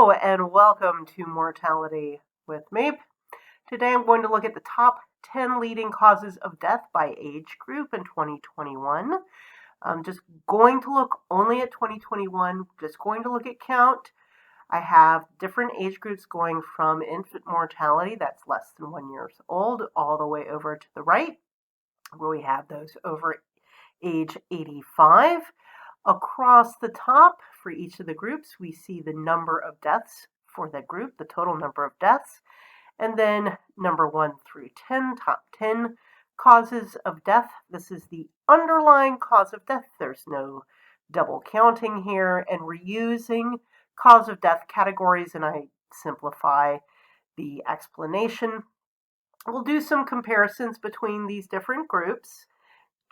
Hello and welcome to Mortality with me. Today I'm going to look at the top 10 leading causes of death by age group in 2021. I'm just going to look only at 2021, just going to look at count. I have different age groups going from infant mortality, that's less than 1 year old, all the way over to the right, where we have those over age 85. Across the top, for each of the groups, we see the number of deaths for the group, the total number of deaths, and then number 1 through 10, top 10 causes of death. This is the underlying cause of death. There's no double counting here, and we're using cause of death categories, and I simplify the explanation. We'll do some comparisons between these different groups,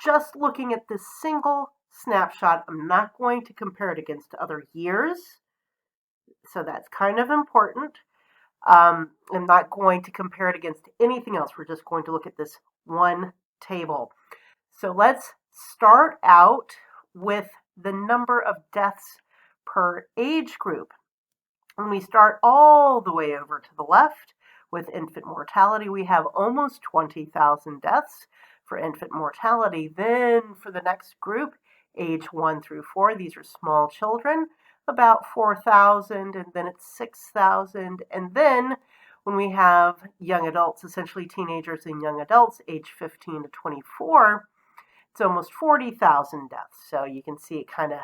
just looking at this single snapshot. I'm not going to compare it against other years, so that's kind of important. I'm not going to compare it against anything else. We're just going to look at this one table. So let's start out with the number of deaths per age group. When we start all the way over to the left with infant mortality, we have almost 20,000 deaths for infant mortality. Then for the next group, age 1 through 4, these are small children, about 4,000, and then it's 6,000. And then when we have young adults, essentially teenagers and young adults, age 15 to 24, it's almost 40,000 deaths. So you can see it kind of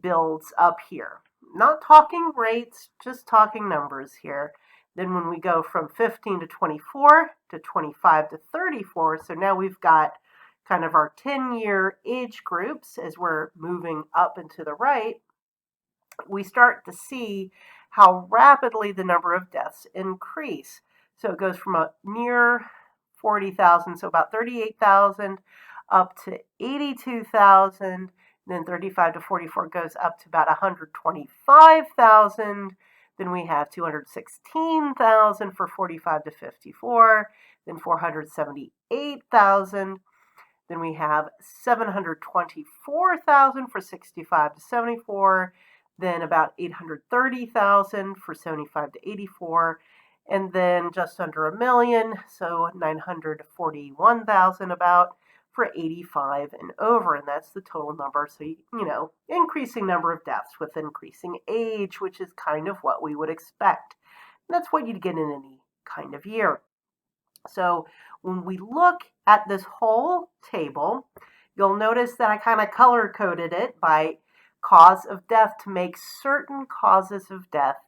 builds up here. Not talking rates, just talking numbers here. Then when we go from 15 to 24 to 25 to 34, so now we've got kind of our 10-year age groups as we're moving up and to the right, we start to see how rapidly the number of deaths increase. So it goes from a near 40,000, so about 38,000, up to 82,000. Then 35 to 44 goes up to about 125,000. Then we have 216,000 for 45 to 54. Then 478,000. Then we have 724,000 for 65 to 74. Then about 830,000 for 75 to 84. And then just under a million, so 941,000 about, for 85 and over, and that's the total number. So, increasing number of deaths with increasing age, which is kind of what we would expect. And that's what you'd get in any kind of year. So when we look at this whole table, you'll notice that I kind of color-coded it by cause of death to make certain causes of death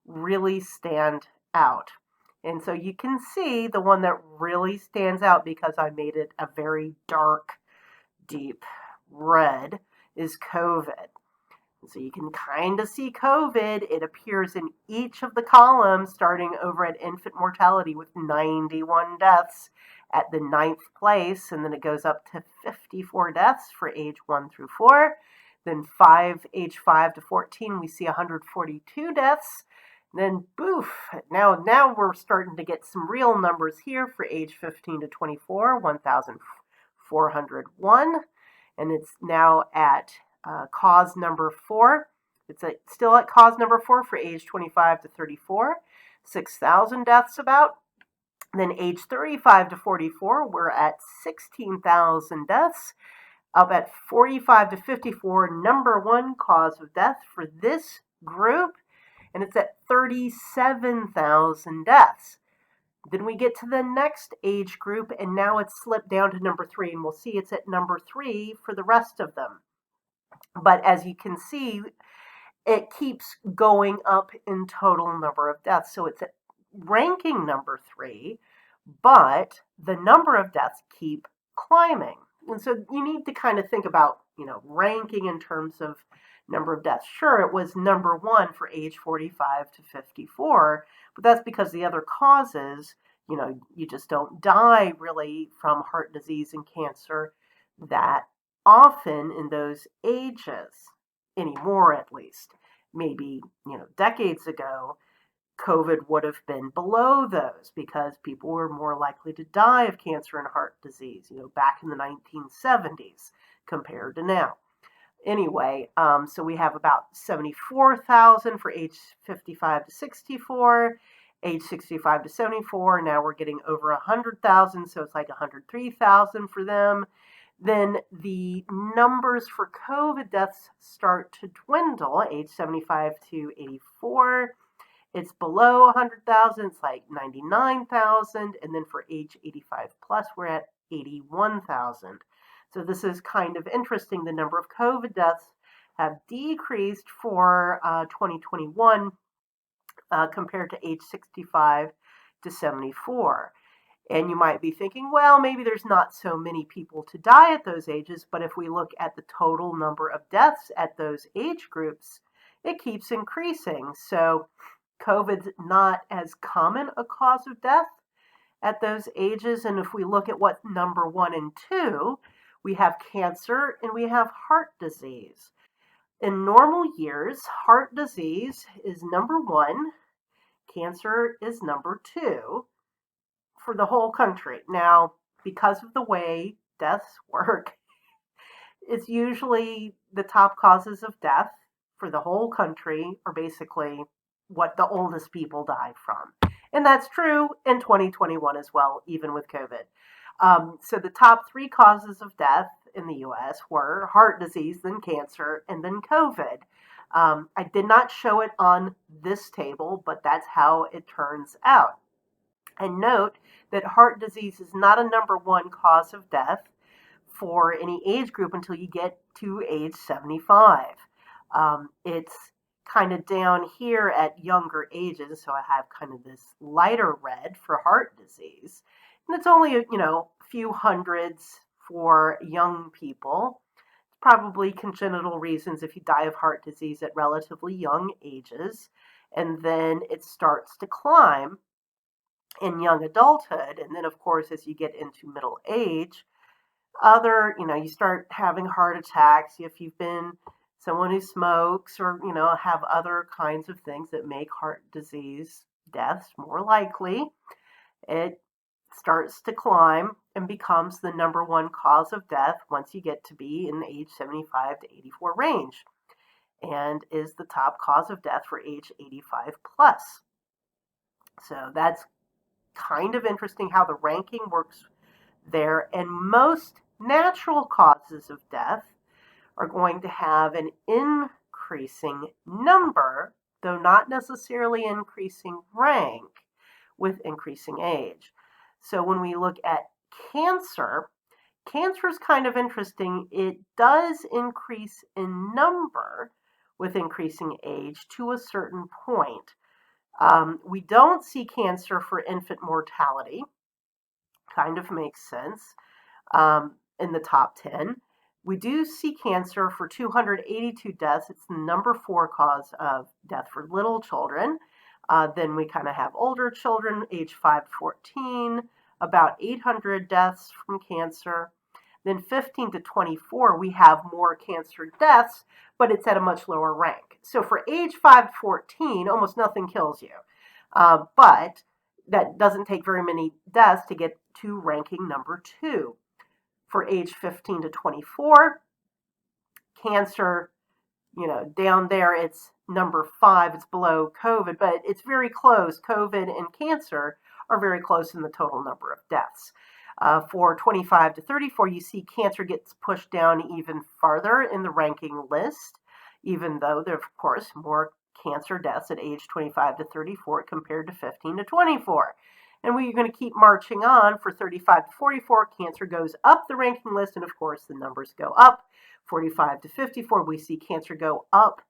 really stand out. And so you can see the one that really stands out, because I made it a very dark, deep red, is COVID. So you can kind of see COVID. It appears in each of the columns, starting over at infant mortality with 91 deaths at the 9th place, and then it goes up to 54 deaths for age 1 through 4. Then age 5 to 14, we see 142 deaths. Then, boof, now we're starting to get some real numbers here for age 15 to 24, 1,401. And it's now at cause number 4. It's still at cause number 4 for age 25 to 34, 6,000 deaths about. Then age 35 to 44, we're at 16,000 deaths. Up at 45 to 54, number 1 cause of death for this group, and it's at 37,000 deaths. Then we get to the next age group, and now it's slipped down to number 3, and we'll see it's at number 3 for the rest of them. But as you can see, it keeps going up in total number of deaths. So it's at ranking number 3, but the number of deaths keep climbing. And so you need to kind of think about, ranking in terms of number of deaths. Sure, it was number 1 for age 45 to 54, but that's because the other causes, you just don't die really from heart disease and cancer that often in those ages, anymore at least. Maybe, decades ago, COVID would have been below those because people were more likely to die of cancer and heart disease, back in the 1970s compared to now. Anyway, so we have about 74,000 for age 55 to 64, age 65 to 74. Now we're getting over 100,000, so it's like 103,000 for them. Then the numbers for COVID deaths start to dwindle, age 75 to 84. It's below 100,000, it's like 99,000. And then for age 85 plus, we're at 81,000. So this is kind of interesting. The number of COVID deaths have decreased for 2021 compared to age 65 to 74. And you might be thinking, well, maybe there's not so many people to die at those ages, but if we look at the total number of deaths at those age groups, it keeps increasing. So COVID's not as common a cause of death at those ages. And if we look at what number 1 and 2, we have cancer and we have heart disease. In normal years, heart disease is number 1, cancer is number 2 for the whole country. Now, because of the way deaths work, it's usually the top causes of death for the whole country are basically what the oldest people die from. And that's true in 2021 as well, even with COVID. So the top 3 causes of death in the US were heart disease, then cancer, and then COVID. I did not show it on this table, but that's how it turns out. And note that heart disease is not a number 1 cause of death for any age group until you get to age 75. It's kind of down here at younger ages, so I have kind of this lighter red for heart disease. And it's only, a few hundreds for young people. It's probably congenital reasons if you die of heart disease at relatively young ages. And then it starts to climb in young adulthood. And then, of course, as you get into middle age, you start having heart attacks if you've been someone who smokes or, have other kinds of things that make heart disease deaths more likely. It starts to climb and becomes the number 1 cause of death once you get to be in the age 75 to 84 range, and is the top cause of death for age 85 plus. So that's kind of interesting how the ranking works there. And most natural causes of death are going to have an increasing number, though not necessarily increasing rank with increasing age. So when we look at cancer, cancer is kind of interesting. It does increase in number with increasing age to a certain point. We don't see cancer for infant mortality. Kind of makes sense in the top 10. We do see cancer for 282 deaths. It's the number 4 cause of death for little children. Then we kind of have older children, age 5 to 14, about 800 deaths from cancer. Then 15 to 24, we have more cancer deaths, but it's at a much lower rank. So for age 5 to 14, almost nothing kills you. But that doesn't take very many deaths to get to ranking number 2. For age 15 to 24, cancer, down there it's number 5. It's below COVID, but it's very close. COVID and cancer are very close in the total number of deaths. For 25 to 34, you see cancer gets pushed down even farther in the ranking list, even though there are, of course, more cancer deaths at age 25 to 34 compared to 15 to 24. And we're going to keep marching on. For 35 to 44, cancer goes up the ranking list, and of course the numbers go up. 45 to 54, we see cancer go up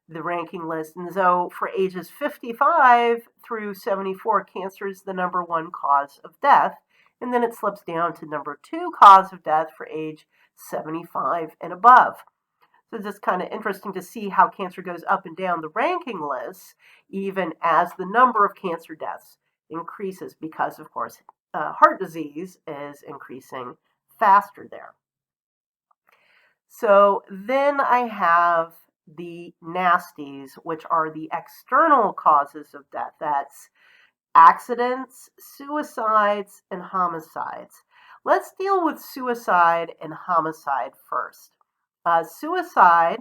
the ranking list. And so for ages 55 through 74, cancer is the number 1 cause of death. And then it slips down to number 2 cause of death for age 75 and above. So it's just kind of interesting to see how cancer goes up and down the ranking list, even as the number of cancer deaths increases, because, of course, heart disease is increasing faster there. So then I have the nasties, which are the external causes of death. That's accidents, suicides, and homicides. Let's deal with suicide and homicide first. Suicide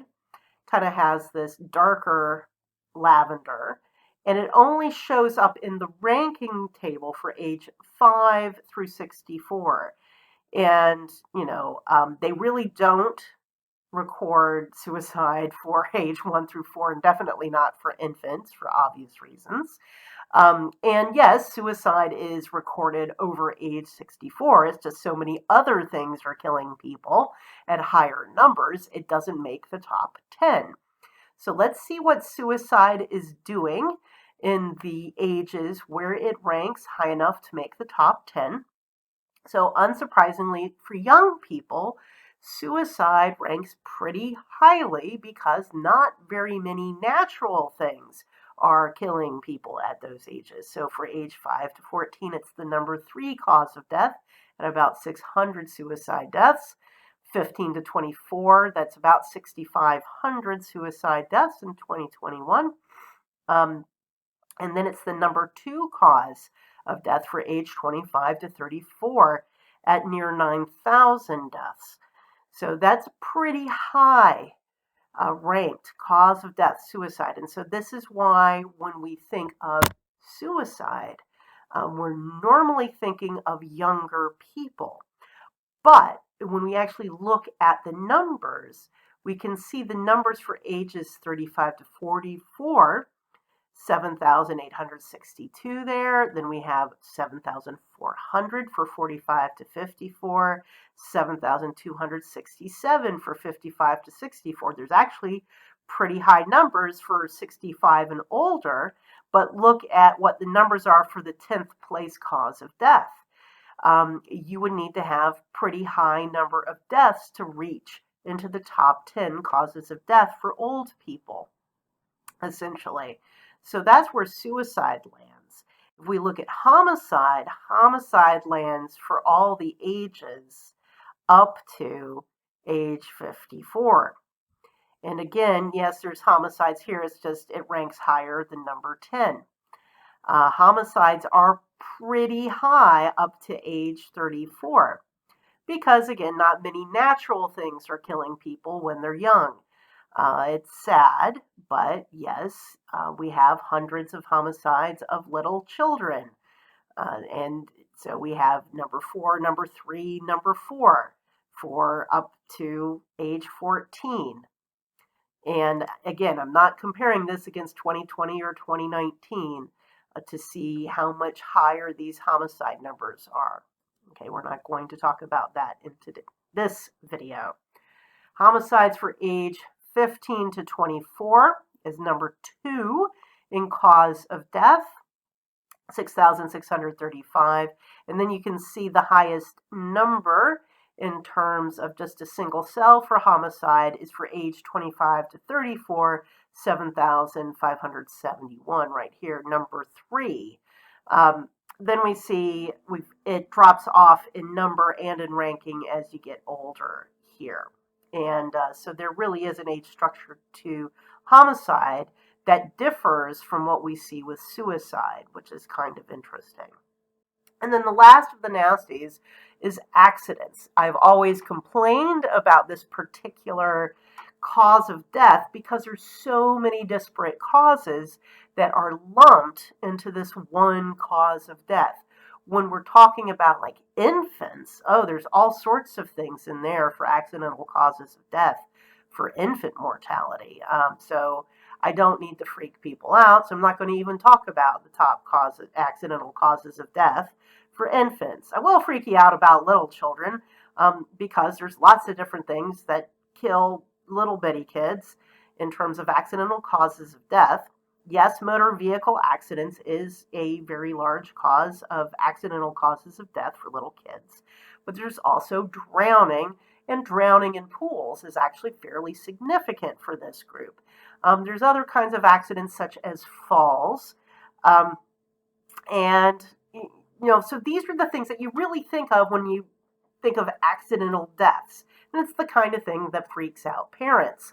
kind of has this darker lavender, and it only shows up in the ranking table for age 5 through 64. And, they really don't record suicide for age 1 through 4, and definitely not for infants for obvious reasons. And yes, suicide is recorded over age 64. It's just so many other things are killing people at higher numbers, it doesn't make the top 10. So let's see what suicide is doing in the ages where it ranks high enough to make the top 10. So unsurprisingly, for young people, suicide ranks pretty highly because not very many natural things are killing people at those ages. So for age 5 to 14, it's the number 3 cause of death at about 600 suicide deaths. 15 to 24, that's about 6,500 suicide deaths in 2021. And then it's the number 2 cause of death for age 25 to 34 at near 9,000 deaths. So that's pretty high ranked cause of death, suicide. And so this is why when we think of suicide, we're normally thinking of younger people. But when we actually look at the numbers, we can see the numbers for ages 35 to 44, 7,862 there. Then we have 7,400 for 45 to 54, 7,267 for 55 to 64. There's actually pretty high numbers for 65 and older, but look at what the numbers are for the 10th place cause of death. You would need to have pretty high number of deaths to reach into the top 10 causes of death for old people, essentially. So that's where suicide lands. If we look at homicide, homicide lands for all the ages up to age 54. And again, yes, there's homicides here. It's just it ranks higher than number 10. Homicides are pretty high up to age 34 because, again, not many natural things are killing people when they're young. It's sad, but yes, we have hundreds of homicides of little children. And so we have number 4, number 3, number 4 for up to age 14. And again, I'm not comparing this against 2020 or 2019 to see how much higher these homicide numbers are. Okay, we're not going to talk about that in this video. Homicides for age 15 to 24 is number 2 in cause of death, 6,635. And then you can see the highest number in terms of just a single cell for homicide is for age 25 to 34, 7,571 right here, number 3. Then we see it drops off in number and in ranking as you get older here. And so there really is an age structure to homicide that differs from what we see with suicide, which is kind of interesting. And then the last of the nasties is accidents. I've always complained about this particular cause of death because there's so many disparate causes that are lumped into this one cause of death. When we're talking about like infants, there's all sorts of things in there for accidental causes of death for infant mortality. So I don't need to freak people out, so I'm not going to even talk about the top accidental causes of death for infants. I will freak you out about little children because there's lots of different things that kill little bitty kids in terms of accidental causes of death. Yes, motor vehicle accidents is a very large cause of accidental causes of death for little kids, but there's also drowning, and drowning in pools is actually fairly significant for this group. There's other kinds of accidents such as falls, and so these are the things that you really think of when you think of accidental deaths, and it's the kind of thing that freaks out parents.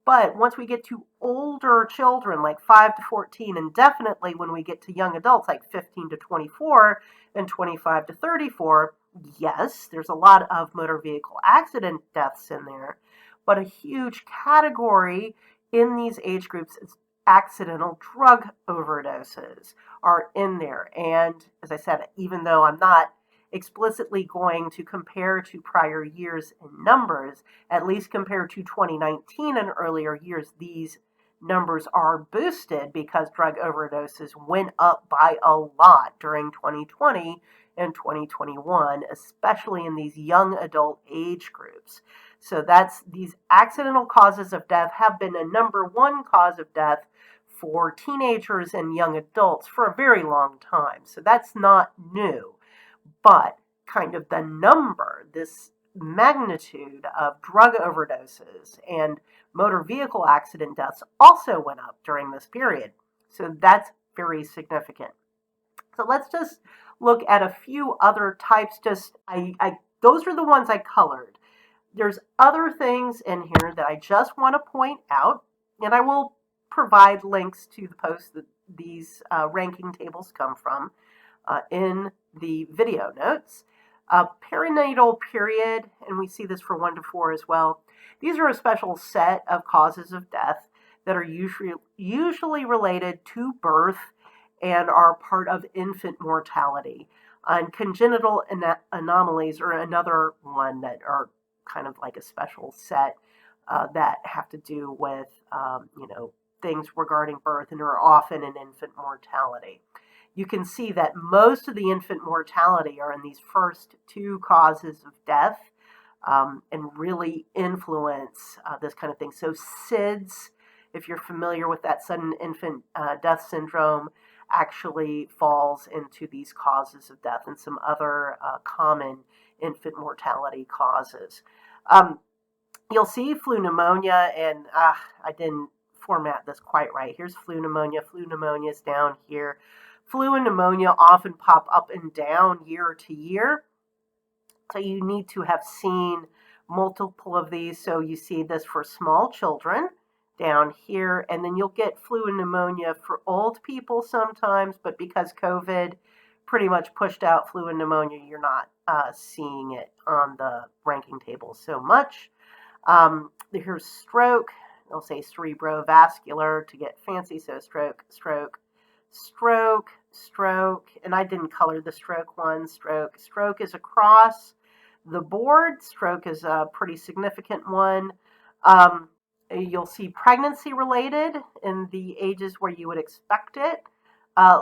But once we get to older children, like 5 to 14, and definitely when we get to young adults, like 15 to 24 and 25 to 34, yes, there's a lot of motor vehicle accident deaths in there. but a huge category in these age groups is accidental drug overdoses are in there. And as I said, even though I'm not explicitly going to compare to prior years in numbers, at least compared to 2019 and earlier years, these numbers are boosted because drug overdoses went up by a lot during 2020 and 2021, especially in these young adult age groups. So that's these accidental causes of death have been a number one cause of death for teenagers and young adults for a very long time. So that's not new. But kind of the number, this magnitude of drug overdoses and motor vehicle accident deaths also went up during this period. So that's very significant. So let's just look at a few other types. Those are the ones I colored. There's other things in here that I just want to point out, and I will provide links to the posts that these ranking tables come from in the video notes. Perinatal period, and we see this for 1 to 4 as well. These are a special set of causes of death that are usually related to birth and are part of infant mortality. And congenital anomalies are another one that are kind of like a special set that have to do with, things regarding birth and are often in infant mortality. You can see that most of the infant mortality are in these first 2 causes of death and really influence this kind of thing. So SIDS, if you're familiar with that sudden infant death syndrome, actually falls into these causes of death and some other common infant mortality causes. You'll see flu pneumonia, and I didn't format this quite right. Here's flu pneumonia. Flu pneumonia is down here. Flu and pneumonia often pop up and down year to year. So you need to have seen multiple of these. So you see this for small children down here, and then you'll get flu and pneumonia for old people sometimes, but because COVID pretty much pushed out flu and pneumonia, you're not seeing it on the ranking table so much. Here's stroke. They'll say cerebrovascular to get fancy, so stroke, stroke, stroke, stroke, and I didn't color the stroke one. Stroke. Stroke is across the board. Stroke is a pretty significant one. You'll see pregnancy related in the ages where you would expect it.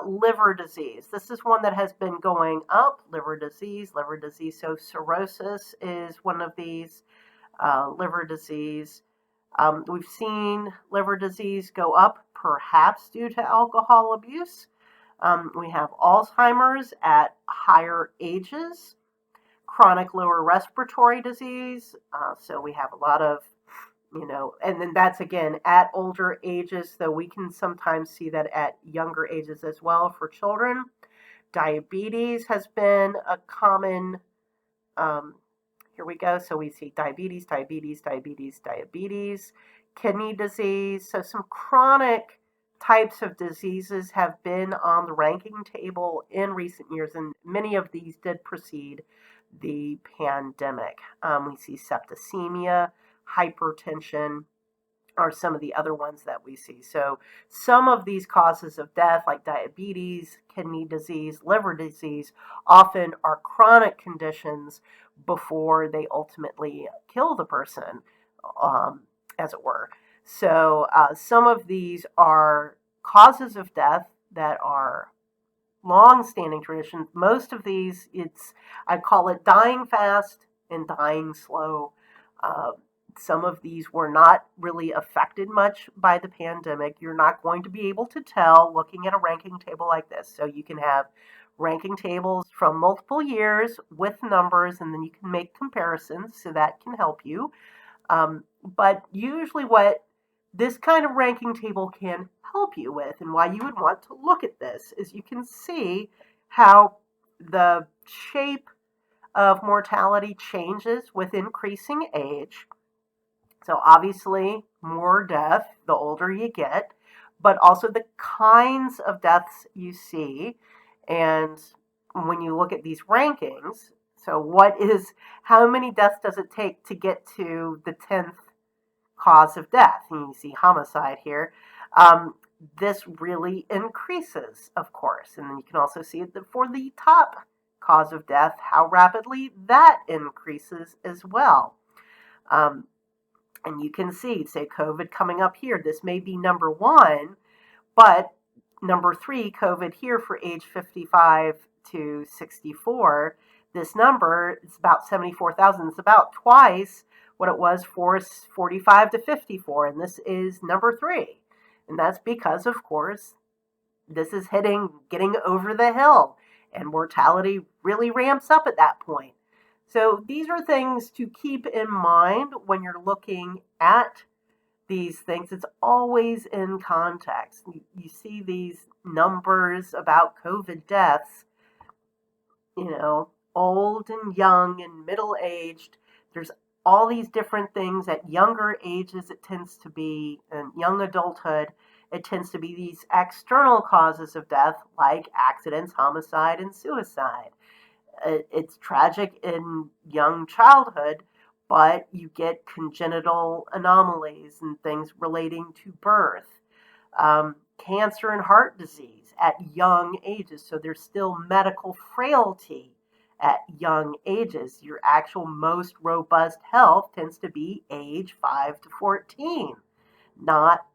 Liver disease. This is one that has been going up. Liver disease. So cirrhosis is one of these. Liver disease. We've seen liver disease go up perhaps due to alcohol abuse. We have Alzheimer's at higher ages, chronic lower respiratory disease. So we have a lot of, and then that's again at older ages, though we can sometimes see that at younger ages as well for children. Diabetes has been a common, here we go. So we see diabetes, kidney disease. So some chronic types of diseases have been on the ranking table in recent years, and many of these did precede the pandemic. We see septicemia, hypertension are some of the other ones that we see. So some of these causes of death, like diabetes, kidney disease, liver disease, often are chronic conditions before they ultimately kill the person, as it were. So some of these are causes of death that are long-standing traditions. Most of these, I call it dying fast and dying slow. Some of these were not really affected much by the pandemic. You're not going to be able to tell looking at a ranking table like this. So you can have ranking tables from multiple years with numbers, and then you can make comparisons, so that can help you. But usually what this kind of ranking table can help you with, and why you would want to look at this, is you can see how the shape of mortality changes with increasing age. So obviously more death the older you get, but also the kinds of deaths you see. And when you look at these rankings, so how many deaths does it take to get to the 10th cause of death. And you see homicide here. This really increases, of course. And then you can also see it for the top cause of death, how rapidly that increases as well. And you can see, say, COVID coming up here. This may be number one, but number three, COVID here for age 55 to 64, this number is about 74,000. It's about twice what it was for 45 to 54, and this is number three. And that's because, of course, this is getting over the hill, and mortality really ramps up at that point. So these are things to keep in mind when you're looking at these things. It's always in context. You see these numbers about COVID deaths, old and young and middle-aged. There's all these different things. At younger ages, it tends to be, in young adulthood, it tends to be these external causes of death like accidents, homicide, and suicide. It's tragic in young childhood, but you get congenital anomalies and things relating to birth, cancer and heart disease at young ages. So there's still medical frailty at young ages. Your actual most robust health tends to be age 5 to 14, not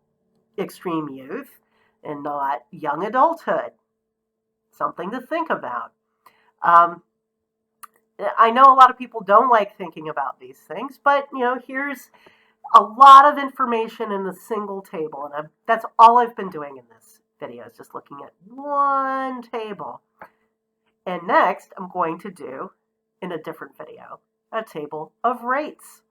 extreme youth and not young adulthood. Something to think about. I know a lot of people don't like thinking about these things, but here's a lot of information in a single table, and that's all I've been doing in this video, is just looking at one table. And next, I'm going to do, in a different video, a table of rates.